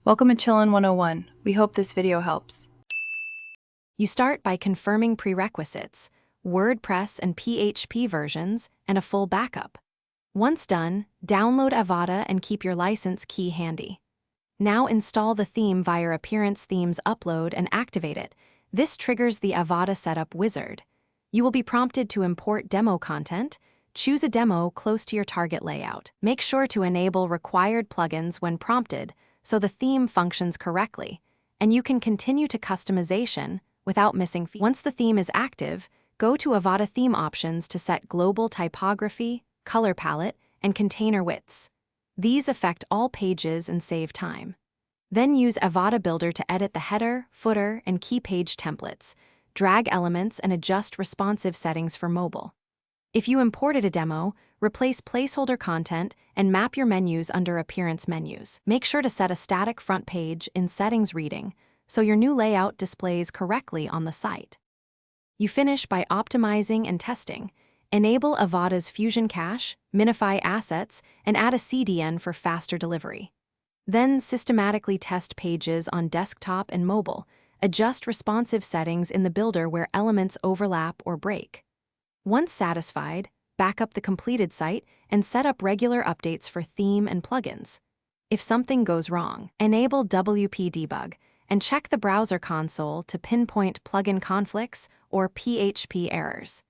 Welcome to Chillin' 101. We hope this video helps. You start by confirming prerequisites, WordPress and PHP versions, and a full backup. Once done, download Avada and keep your license key handy. Now install the theme via Appearance Themes Upload and activate it. This triggers the Avada Setup wizard. You will be prompted to import demo content. Choose a demo close to your target layout. Make sure to enable required plugins when prompted so the theme functions correctly, and you can continue to customization without missing features. Once the theme is active, go to Avada Theme Options to set global typography, color palette, and container widths. These affect all pages and save time. Then use Avada Builder to edit the header, footer, and key page templates, drag elements, and adjust responsive settings for mobile. If you imported a demo, replace placeholder content and map your menus under Appearance menus. Make sure to set a static front page in Settings Reading so your new layout displays correctly on the site. You finish by optimizing and testing. Enable Avada's Fusion Cache, minify assets, and add a CDN for faster delivery. Then systematically test pages on desktop and mobile. Adjust responsive settings in the builder where elements overlap or break. Once satisfied, back up the completed site and set up regular updates for theme and plugins. If something goes wrong, enable WP Debug and check the browser console to pinpoint plugin conflicts or PHP errors.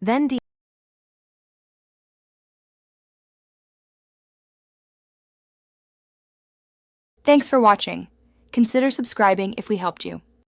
Then Thanks for watching. Consider subscribing if we helped you.